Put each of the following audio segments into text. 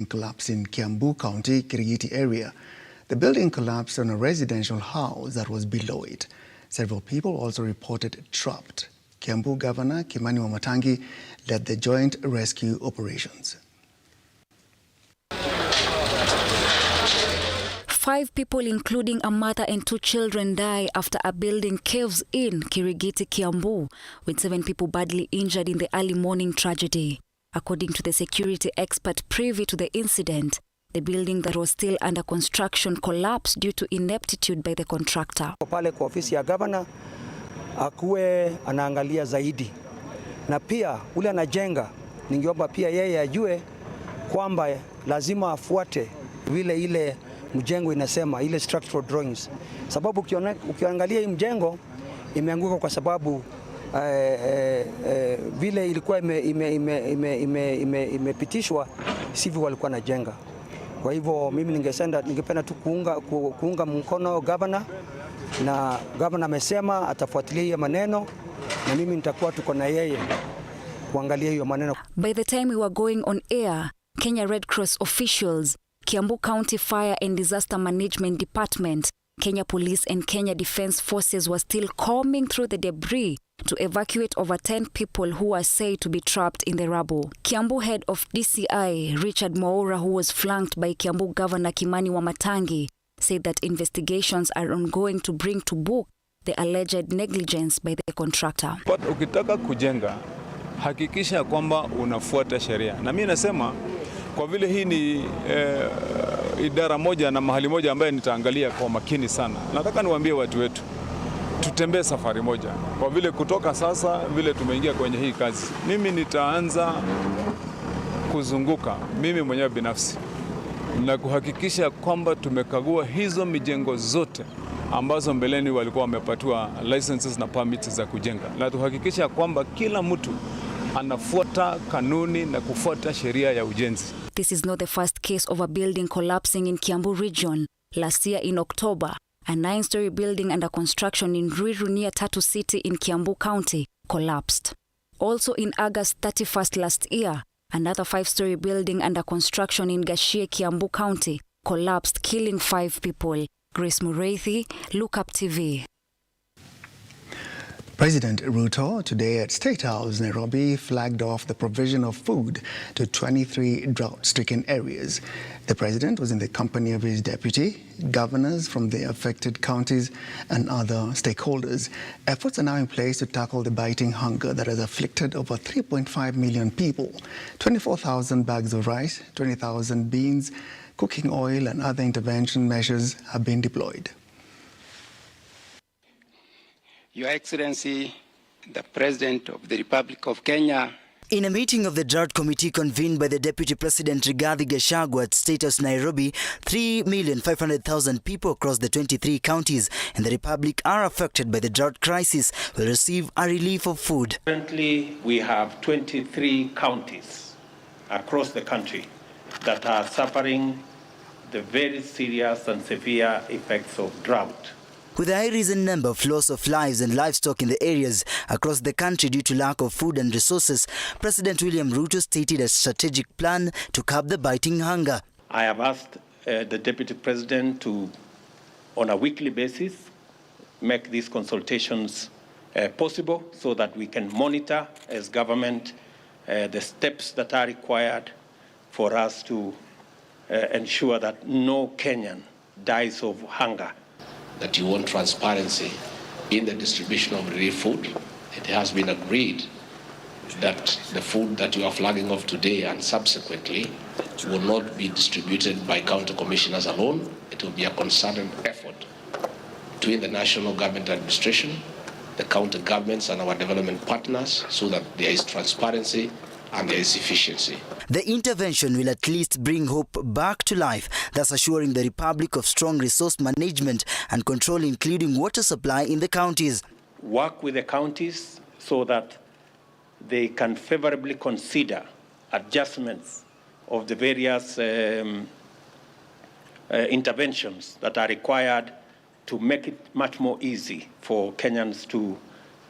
collapse in Kiambu County, Kirigiti area. The building collapsed on a residential house that was below it. Several people also reported trapped. Kiambu Governor Kimani Wamatangi led the joint rescue operations. 5 people, including a mother and 2 children, die after a building caves in Kirigiti, Kiambu, with 7 people badly injured in the early morning tragedy. According to the security expert privy to the incident, the building that was still under construction collapsed due to ineptitude by the contractor. Pale kwa ofisi ya governor akuwe anaangalia zaidi, na pia ule anajenga, ningeomba pia yeye ajue kwamba lazima afuate vile ile mjengo inasema, ile structural drawings, sababu ukiangalia hii mjengo imeanguka kwa sababu vile ilikuwa imepitishwa sivyo walikuwa najenga. Kwa hivyo mimi ningependa tu kuunga mkono governor, na governor amesema atafuatilia hiyo maneno, na mimi nitakuwa tuko na yeye kuangalia hiyo maneno. By the time we were going on air, Kenya Red Cross officials, Kiambu County Fire and Disaster Management Department, Kenya Police and Kenya Defence Forces were still combing through the debris to evacuate over 10 people who are said to be trapped in the rubble. Kiambu head of DCI, Richard Mwaura, who was flanked by Kiambu Governor Kimani Wamatangi, said that investigations are ongoing to bring to book the alleged negligence by the contractor. But ukitaka kujenga, hakikisha kwamba unafuata sheria. Na mimi nasema kwa vile hii ni idara moja na mahali moja ambaye nitaangalia kwa makini sana. Nataka niwaambie watu wetu, tutembee safari moja. Kwa vile kutoka sasa vile tumeingia kwenye hii kazi, mimi nitaanza kuzunguka mimi mwenyewe binafsi na kuhakikisha kwamba tumekagua hizo mijengo zote ambazo mbeleni walikuwa wamepatiwa licenses na permits za kujenga, na tuhakikisha kwamba kila mtu anafuata kanuni na kufuata sheria ya ujenzi. This is not the first case of a building collapsing in Kiambu region. Last year in October, a 9-story building under construction in Ruiru near Tatu City in Kiambu County collapsed. Also in August 31st last year, another 5-story building under construction in Gashie, Kiambu County collapsed, killing 5 people. Grace Mureithi, Lookuptv. President Ruto today at State House, Nairobi, flagged off the provision of food to 23 drought-stricken areas. The president was in the company of his deputy, governors from the affected counties, and other stakeholders. Efforts are now in place to tackle the biting hunger that has afflicted over 3.5 million people. 24,000 bags of rice, 20,000 beans, cooking oil, and other intervention measures have been deployed. Your Excellency, the President of the Republic of Kenya. In a meeting of the Drought Committee convened by the Deputy President Rigathi Gachagua at State House Nairobi, 3,500,000 people across the 23 counties in the Republic are affected by the drought crisis will receive a relief of food. Currently, we have 23 counties across the country that are suffering the very serious and severe effects of drought. With a high recent number of loss of lives and livestock in the areas across the country due to lack of food and resources, President William Ruto stated a strategic plan to curb the biting hunger. I have asked the Deputy President to, on a weekly basis, make these consultations possible so that we can monitor as government the steps that are required for us to ensure that no Kenyan dies of hunger. That you want transparency in the distribution of relief food. It has been agreed that the food that you are flagging off today and subsequently will not be distributed by county commissioners alone. It will be a concerted effort between the national government administration, the county governments and our development partners so that there is transparency and there is efficiency. The intervention will at least bring hope back to life, thus assuring the Republic of strong resource management and control, including water supply in the counties. Work with the counties so that they can favorably consider adjustments of the various interventions that are required to make it much more easy for Kenyans to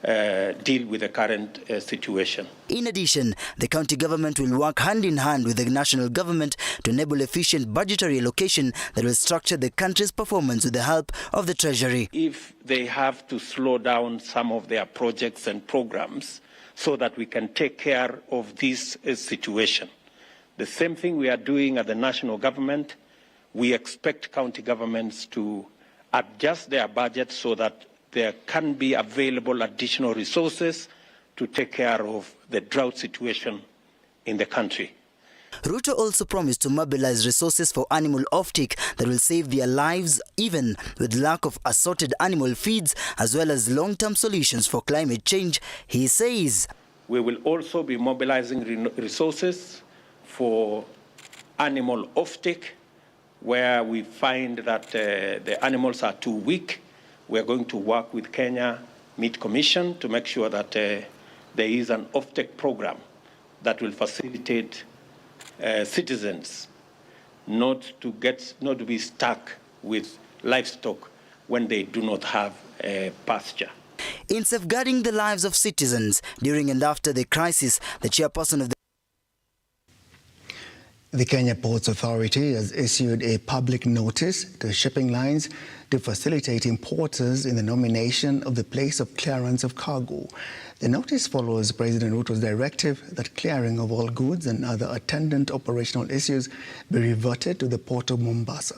deal with the current situation. In addition, the county government will work hand in hand with the national government to enable efficient budgetary allocation that will structure the country's performance with the help of the Treasury. If they have to slow down some of their projects and programs so that we can take care of this situation. The same thing we are doing at the national government. We expect county governments to adjust their budget so that there can be available additional resources to take care of the drought situation in the country. Ruto also promised to mobilize resources for animal offtake that will save their lives even with lack of assorted animal feeds, as well as long-term solutions for climate change. He says, we will also be mobilizing resources for animal offtake where we find that the animals are too weak. We are going to work with Kenya Meat Commission to make sure that there is an offtake program that will facilitate citizens not to be stuck with livestock when they do not have pasture. In safeguarding the lives of citizens during and after the crisis, the chairperson of the Kenya Ports Authority has issued a public notice to shipping lines to facilitate importers in the nomination of the place of clearance of cargo. The notice follows President Ruto's directive that clearing of all goods and other attendant operational issues be reverted to the Port of Mombasa.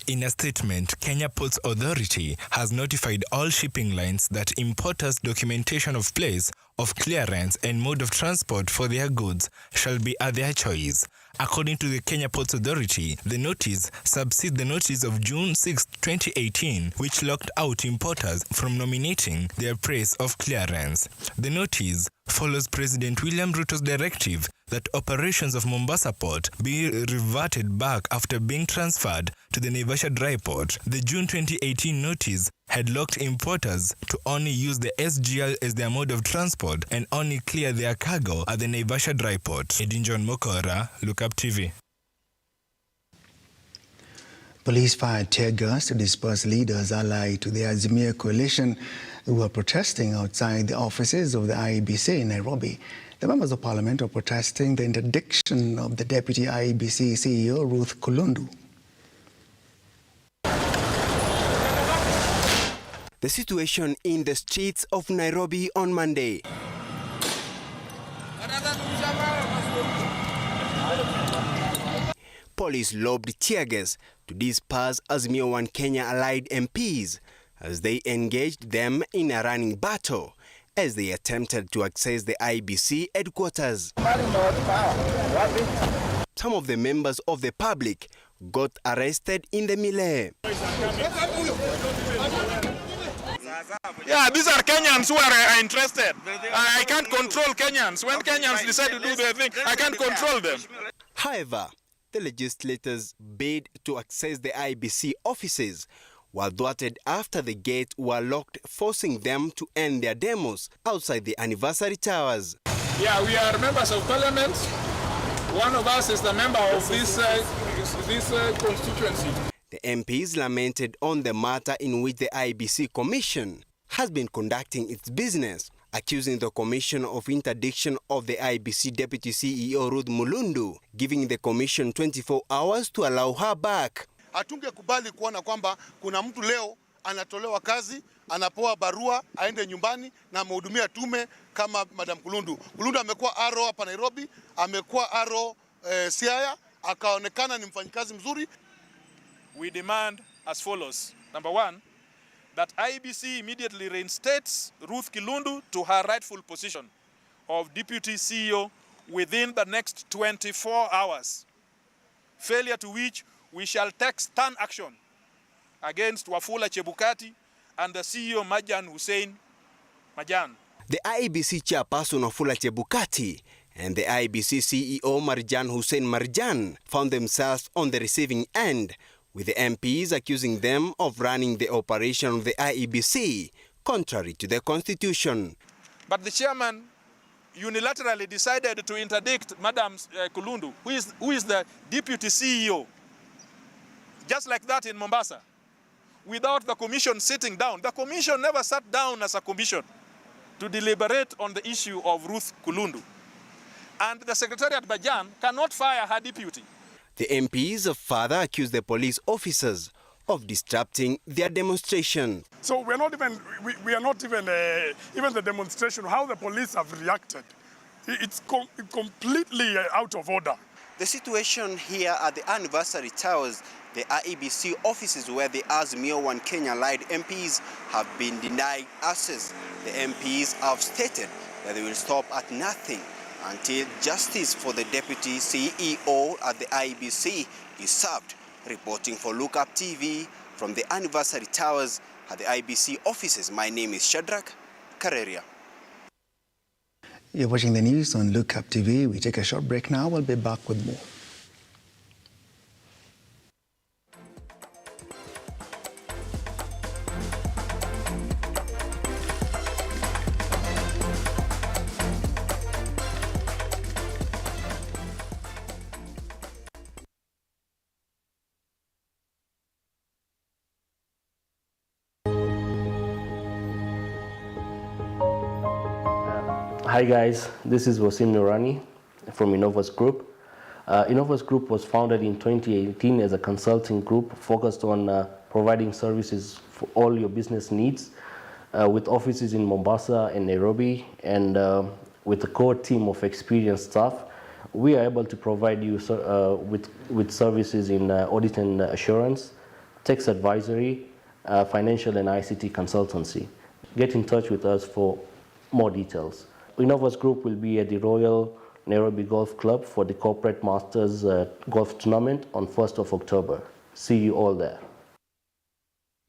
In a statement, Kenya Ports Authority has notified all shipping lines that importers' documentation of place of clearance and mode of transport for their goods shall be at their choice. According to the Kenya Ports Authority, the notice supersedes the notice of June 6, 2018, which locked out importers from nominating their place of clearance. The notice follows President William Ruto's directive that operations of Mombasa Port be reverted back after being transferred to the Naivasha Dry Port. The June 2018 notice had locked importers to only use the SGL as their mode of transport and only clear their cargo at the Naivasha Dry Port. Edinjon Mokora, Lookuptv. Police fired tear gas to disperse leaders allied to the Azimio coalition who were protesting outside the offices of the IEBC in Nairobi. The members of parliament are protesting the interdiction of the deputy IEBC CEO, Ruth Kulundu. The situation in the streets of Nairobi on Monday. Police lobbed tear gas to disperse Azimio One Kenya allied MPs as they engaged them in a running battle as they attempted to access the IEBC headquarters. Some of the members of the public got arrested in the melee. Yeah, these are Kenyans who are interested. I can't control Kenyans. When Kenyans decide to do their thing, I can't control them. However, the legislators bid to access the IEBC offices were thwarted after the gates were locked, forcing them to end their demos outside the anniversary towers. Yeah, we are members of parliament. One of us is the member of this constituency. The MPs lamented on the matter in which the IEBC Commission has been conducting its business, accusing the Commission of interdiction of the IEBC Deputy CEO Ruth Mulundu, giving the Commission 24 hours to allow her back. Hatungekubali kuona kwamba kuna mtu leo anatolewa kazi, anapoa barua aende nyumbani na amehudumia tume kama Madam Kulundu. Kulundu amekuwa RO hapa Nairobi, amekuwa RO Siaya, akaonekana ni mfanyikazi mzuri. We demand as follows. Number one, that IEBC immediately reinstates Ruth Kulundu to her rightful position of Deputy CEO within the next 24 hours. Failure to which we shall take stern action against Wafula Chebukati and the CEO Majan Hussein Majan. The IEBC chairperson Wafula Chebukati and the IEBC CEO Marjan Hussein Marjan found themselves on the receiving end, with the MPs accusing them of running the operation of the IEBC contrary to the constitution. But the chairman unilaterally decided to interdict Madam Kulundu, who is the deputy CEO. Just like that in Mombasa. without the commission sitting down. The commission never sat down as a commission to deliberate on the issue of Ruth Kulundu. And the Secretariat Bajan cannot fire her deputy. The MPs have further accused the police officers of disrupting their demonstration. So we are not even even the demonstration, how the police have reacted. It's completely out of order. The situation here at the Anniversary Towers, the IEBC offices where the Azimio One Kenya-led MPs have been denied access. The MPs have stated that they will stop at nothing until justice for the deputy CEO at the IEBC is served. Reporting for Lookuptv from the Anniversary Towers at the IEBC offices, my name is Shadrach Kareria. You're watching the news on Lookuptv. We take a short break now. We'll be back with more. Hi guys, this is Miran from Innovus Group. Innovus Group was founded in 2018 as a consulting group focused on providing services for all your business needs with offices in Mombasa and Nairobi, and with a core team of experienced staff. We are able to provide you with services in audit and assurance, tax advisory, financial and ICT consultancy. Get in touch with us for more details. Innovus Group will be at the Royal Nairobi Golf Club for the Corporate Masters Golf Tournament on 1st of October. See you all there.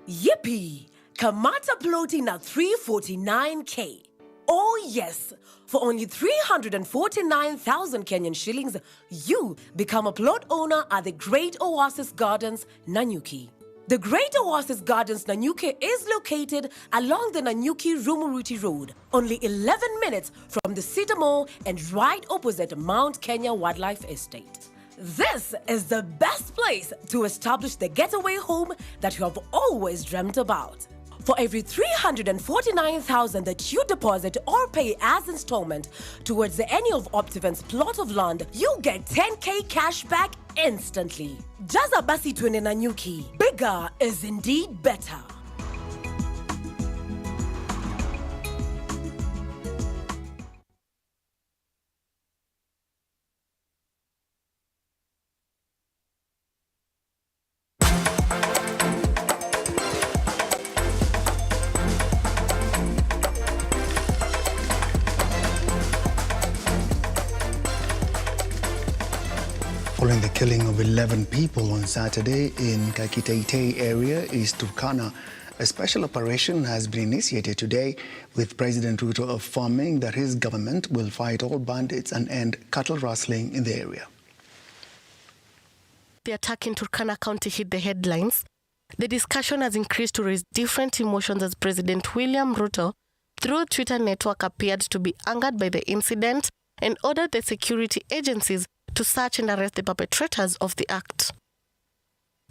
Yippee! Kamata floating at 349K. Oh yes, for only 349,000 Kenyan shillings, you become a plot owner at the Great Oasis Gardens, Nanyuki. The Great Oasis Gardens Nanyuki is located along the Nanyuki-Rumuruti Road, only 11 minutes from the Cedar Mall and right opposite Mount Kenya Wildlife Estate. This is the best place to establish the getaway home that you have always dreamt about. For every 349,000 that you deposit or pay as installment towards any of Optiven's plot of land, you get 10K cash back instantly. Jaza basi twende Nanyuki. Bigger is indeed better. Following the killing of 11 people on Saturday in Kakitaitei area, East Turkana, a special operation has been initiated today, with President Ruto affirming that his government will fight all bandits and end cattle rustling in the area. The attack in Turkana County hit the headlines. The discussion has increased to raise different emotions as President William Ruto, through a Twitter network, appeared to be angered by the incident and ordered the security agencies to search and arrest the perpetrators of the act.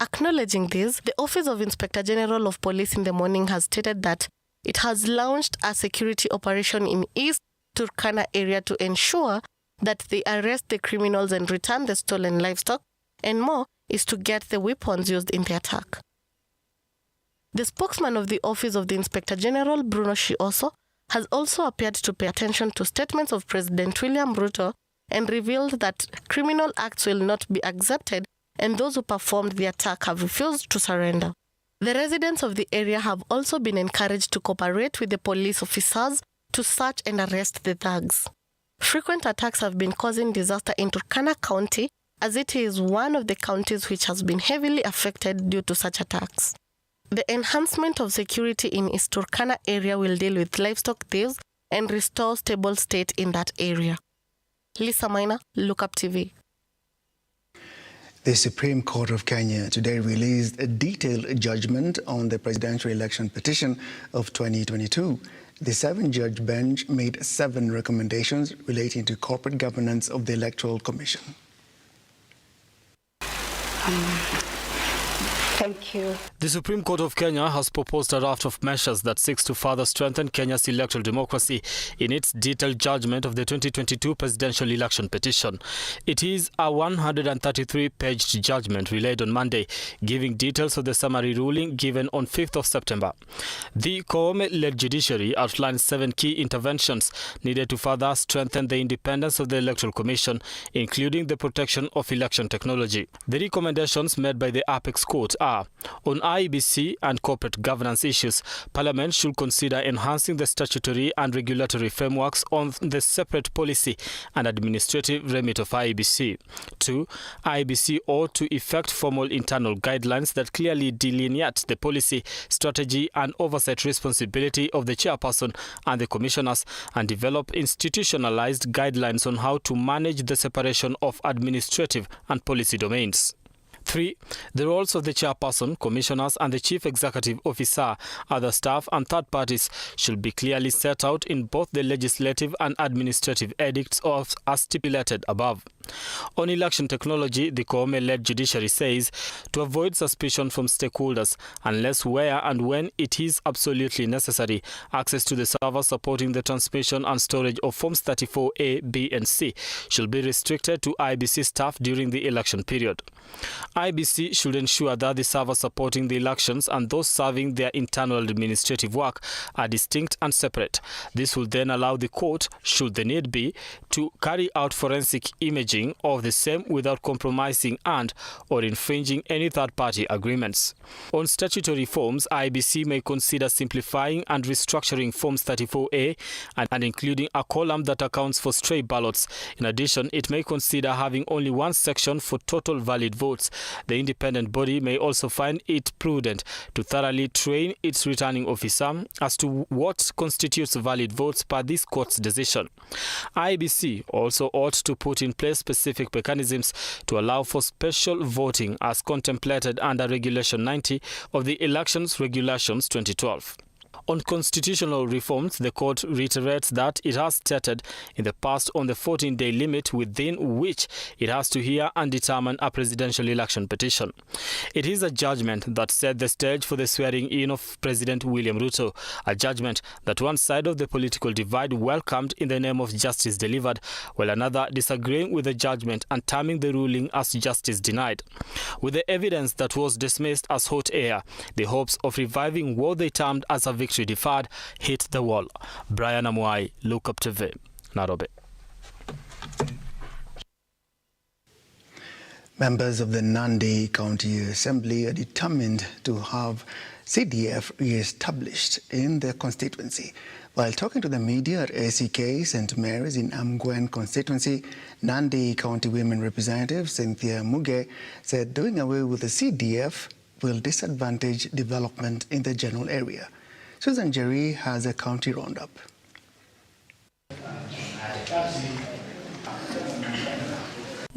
Acknowledging this, the Office of Inspector General of Police in the morning has stated that it has launched a security operation in East Turkana area to ensure that they arrest the criminals and return the stolen livestock, and more is to get the weapons used in the attack. The spokesman of the Office of the Inspector General, Bruno Shioso, has also appeared to pay attention to statements of President William Ruto and revealed that criminal acts will not be accepted, and those who performed the attack have refused to surrender. The residents of the area have also been encouraged to cooperate with the police officers to search and arrest the thugs. Frequent attacks have been causing disaster in Turkana County, as it is one of the counties which has been heavily affected due to such attacks. The enhancement of security in East Turkana area will deal with livestock thieves and restore stable state in that area. Lisa Maina, Lookuptv. The Supreme Court of Kenya today released a detailed judgment on the presidential election petition of 2022. The 7-judge bench made 7 recommendations relating to corporate governance of the Electoral Commission. Thank you. The Supreme Court of Kenya has proposed a raft of measures that seeks to further strengthen Kenya's electoral democracy in its detailed judgment of the 2022 presidential election petition. It is a 133-page judgment relayed on Monday, giving details of the summary ruling given on 5th of September. The Koome-led judiciary outlined 7 key interventions needed to further strengthen the independence of the Electoral Commission, including the protection of election technology. The recommendations made by the Apex Court are: on IEBC and corporate governance issues, Parliament should consider enhancing the statutory and regulatory frameworks on the separate policy and administrative remit of IEBC. 2. IEBC ought to effect formal internal guidelines that clearly delineate the policy, strategy and oversight responsibility of the chairperson and the commissioners, and develop institutionalized guidelines on how to manage the separation of administrative and policy domains. 3. The roles of the chairperson, commissioners and the chief executive officer, other staff and third parties should be clearly set out in both the legislative and administrative edicts as stipulated above. On election technology, the Koome-led judiciary says to avoid suspicion from stakeholders, unless where and when it is absolutely necessary, access to the servers supporting the transmission and storage of Forms 34A, B and C should be restricted to IBC staff during the election period. IBC should ensure that the servers supporting the elections and those serving their internal administrative work are distinct and separate. This will then allow the court, should the need be, to carry out forensic imaging of the same without compromising and/or infringing any third-party agreements. On statutory forms, IBC may consider simplifying and restructuring Forms 34A and including a column that accounts for stray ballots. In addition, it may consider having only one section for total valid votes. The independent body may also find it prudent to thoroughly train its returning officer as to what constitutes valid votes per this court's decision. IBC also ought to put in place specific mechanisms to allow for special voting as contemplated under Regulation 90 of the Elections Regulations 2012. On constitutional reforms, the court reiterates that it has stated in the past on the 14-day limit within which it has to hear and determine a presidential election petition. It is a judgment that set the stage for the swearing-in of President William Ruto, a judgment that one side of the political divide welcomed in the name of justice delivered, while another disagreeing with the judgment and terming the ruling as justice denied. With the evidence that was dismissed as hot air, the hopes of reviving what they termed as a victory deferred hit the wall. Brian Amwai, Lookuptv, Nairobi. Members of the Nandi County Assembly are determined to have CDF re-established in their constituency. While talking to the media at ACK St. Mary's in Amgwen constituency, Nandi County Women Representative Cynthia Muge said doing away with the CDF will disadvantage development in the general area. Susan Jerry has a county roundup.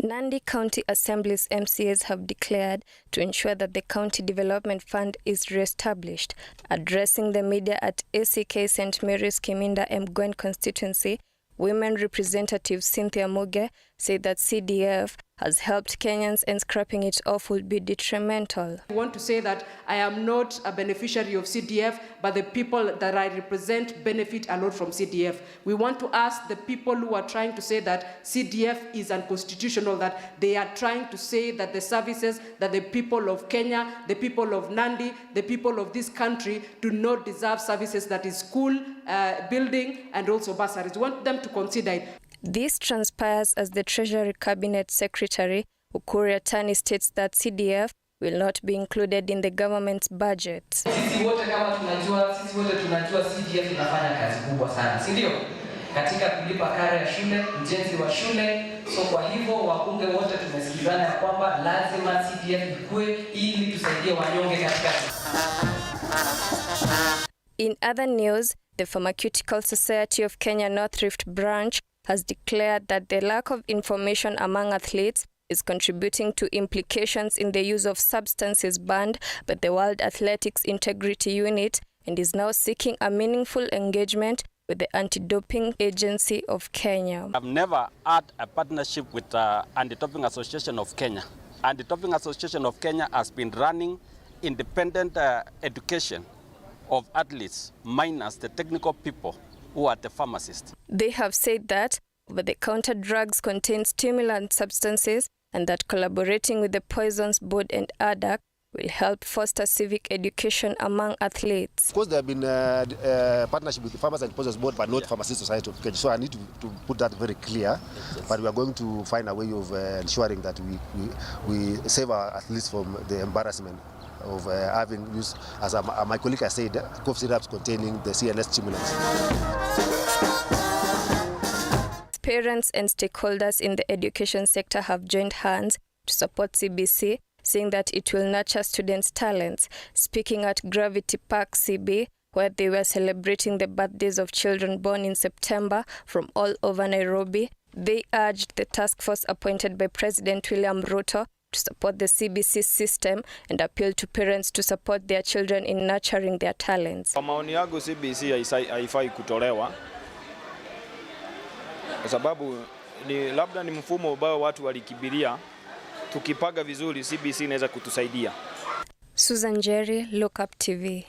Nandi County Assembly's MCAs have declared to ensure that the County Development Fund is re-established. Addressing the media at ACK St. Mary's Kiminda Mgwen constituency, Women Representative Cynthia Muge said that CDF has helped Kenyans and scrapping it off would be detrimental. I want to say that I am not a beneficiary of CDF, but the people that I represent benefit a lot from CDF. We want to ask the people who are trying to say that CDF is unconstitutional, that they are trying to say that the services that the people of Kenya, the people of Nandi, the people of this country do not deserve services that is school, building, and also bursaries. We want them to consider it. This transpires as the Treasury Cabinet Secretary, Ukur Yatani, states that CDF will not be included in the government's budget. Sisi wote tunajua CDF inafanya kazi kubwa sana, si ndio? Katika kulipa karo ya shule, ujenzi wa shule. So kwa hivyo wabunge wote tumesikizana ya kwamba lazima CDF ikue ili tusaidie wanyonge katika. In other news, the Pharmaceutical Society of Kenya North Rift Branch has declared that the lack of information among athletes is contributing to implications in the use of substances banned by the World Athletics Integrity Unit and is now seeking a meaningful engagement with the Anti-Doping Agency of Kenya. I've never had a partnership with Anti-Doping Association of Kenya. Anti-Doping Association of Kenya has been running independent education of athletes minus the technical people who are the pharmacists. They have said that over-the-counter drugs contain stimulant substances and that collaborating with the Poisons Board and ADAC will help foster civic education among athletes. Of course, there have been partnership with the Farmers and Poisons Board, but not Pharmacy Society of Kenya. So I need to put that very clear. But we are going to find a way of ensuring that we save our athletes from the embarrassment of having used, as my colleague has said, cough syrups containing the CNS stimulants. Parents and stakeholders in the education sector have joined hands to support CBC, saying that it will nurture students' talents. Speaking at Gravity Park CB, where they were celebrating the birthdays of children born in September from all over Nairobi, they urged the task force appointed by President William Ruto to support the CBC system and appeal to parents to support their children in nurturing their talents. Kwa maoni yangu CBC haifai kutolewa kwa sababu labda ni mfumo ambao watu walikibiria. Tukipaga vizuri CBC inaweza kutusaidia. Susan Jerry, Lookuptv.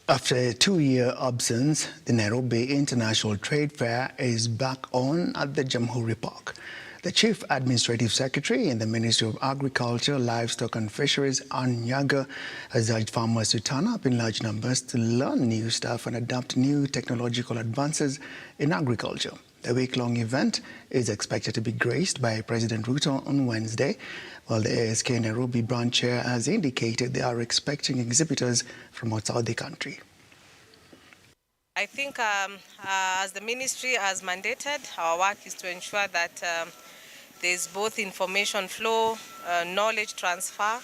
After a 2-year absence, the Nairobi International Trade Fair is back on at the Jamhuri Park. The Chief Administrative Secretary in the Ministry of Agriculture, Livestock and Fisheries, Ann Nyaga, has urged farmers to turn up in large numbers to learn new stuff and adopt new technological advances in agriculture. The week-long event is expected to be graced by President Ruto on Wednesday, while the ASK Nairobi branch chair has indicated they are expecting exhibitors from outside the country. I think as the ministry has mandated, our work is to ensure that there's both information flow, knowledge transfer,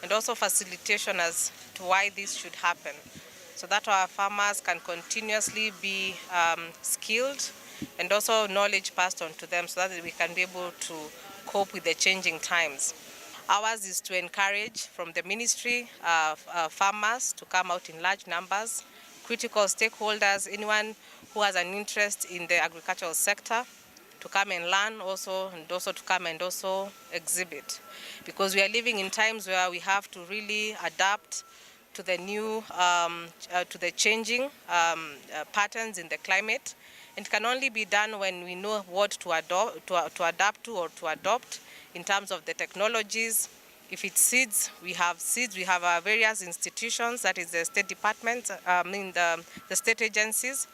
and also facilitation as to why this should happen, so that our farmers can continuously be skilled and also knowledge passed on to them so that we can be able to cope with the changing times. Ours is to encourage from the ministry farmers to come out in large numbers, critical stakeholders, anyone who has an interest in the agricultural sector to come and learn also, and also to come and also exhibit. Because we are living in times where we have to really adapt to the new, to the changing patterns in the climate. It can only be done when we know what to adapt to or to adopt in terms of the technologies. If it's seeds, we have our various institutions, that is the State Department, the state agencies,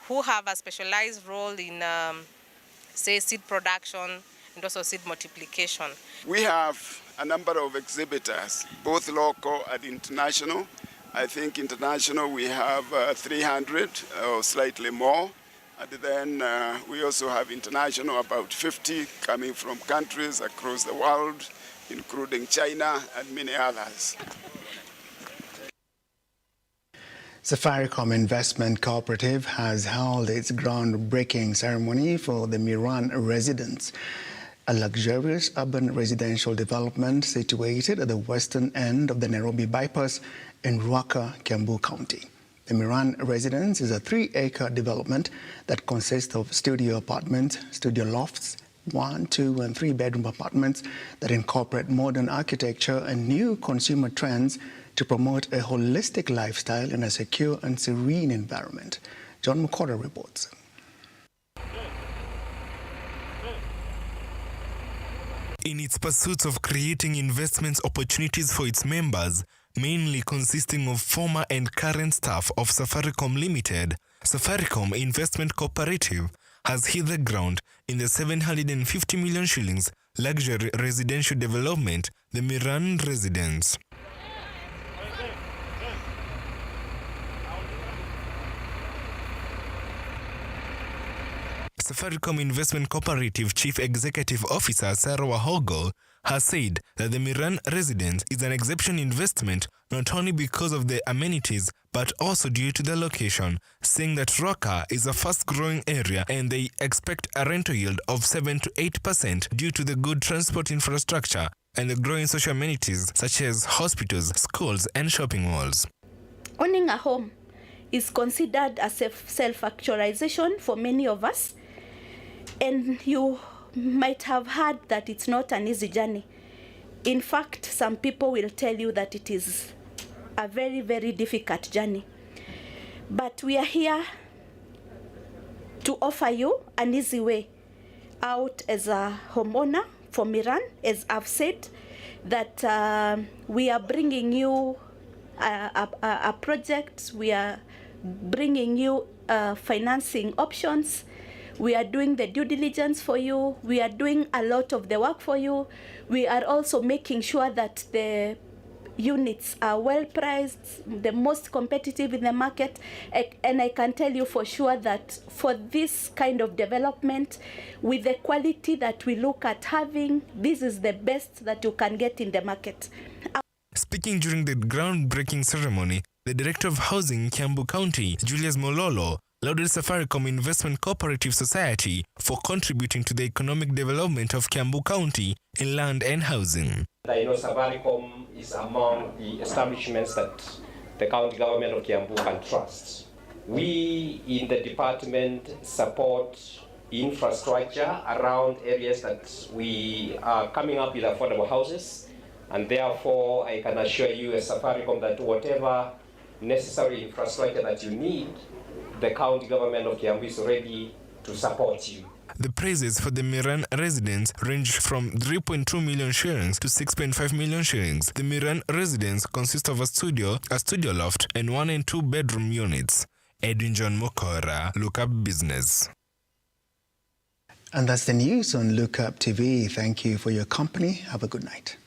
who have a specialized role in, say, seed production and also seed multiplication. We have a number of exhibitors, both local and international. I think international we have 300 or slightly more. And then we also have international, about 50 coming from countries across the world, including China and many others. Safaricom Investment Cooperative has held its groundbreaking ceremony for the Miran residents, a luxurious urban residential development situated at the western end of the Nairobi bypass in Ruaka, Kiambu County. The Miran residence is a 3-acre development that consists of studio apartments, studio lofts, 1, 2, and 3-bedroom apartments that incorporate modern architecture and new consumer trends to promote a holistic lifestyle in a secure and serene environment. John Mukora reports. In its pursuit of creating investment opportunities for its members, mainly consisting of former and current staff of Safaricom Limited, Safaricom Investment Cooperative has hit the ground in the 750 million shillings luxury residential development, the Miran Residence. Safaricom Investment Cooperative Chief Executive Officer Sarah Wahogo has said that the Miran residence is an exceptional investment not only because of the amenities but also due to the location, saying that Ruaka is a fast-growing area and they expect a rental yield of 7 to 8% due to the good transport infrastructure and the growing social amenities such as hospitals, schools and shopping malls. Owning a home is considered a self-actualization for many of us, and you might have heard that it's not an easy journey. In fact, some people will tell you that it is a very, very difficult journey. But we are here to offer you an easy way out as a homeowner for Miran. As I've said, that we are bringing you a project, we are bringing you financing options, we are doing the due diligence for you, we are doing a lot of the work for you. We are also making sure that the units are well priced, the most competitive in the market, and I can tell you for sure that for this kind of development, with the quality that we look at having, this is the best that you can get in the market. Speaking during the groundbreaking ceremony, the Director of Housing in Kiambu County, Julius Mololo, lauded Safaricom Investment Cooperative Society for contributing to the economic development of Kiambu County in land and housing. I know Safaricom is among the establishments that the county government of Kiambu can trust. We in the department support infrastructure around areas that we are coming up with affordable houses, and therefore I can assure you as Safaricom that whatever necessary infrastructure that you need, the county government of Kiambu is ready to support you. The praises for the Miran residents range from 3.2 million shillings to 6.5 million shillings. The Miran residence consists of a studio loft, and 1 and 2 bedroom units. Edwin John Mokora, Lookup Business. And that's the news on Lookuptv. Thank you for your company. Have a good night.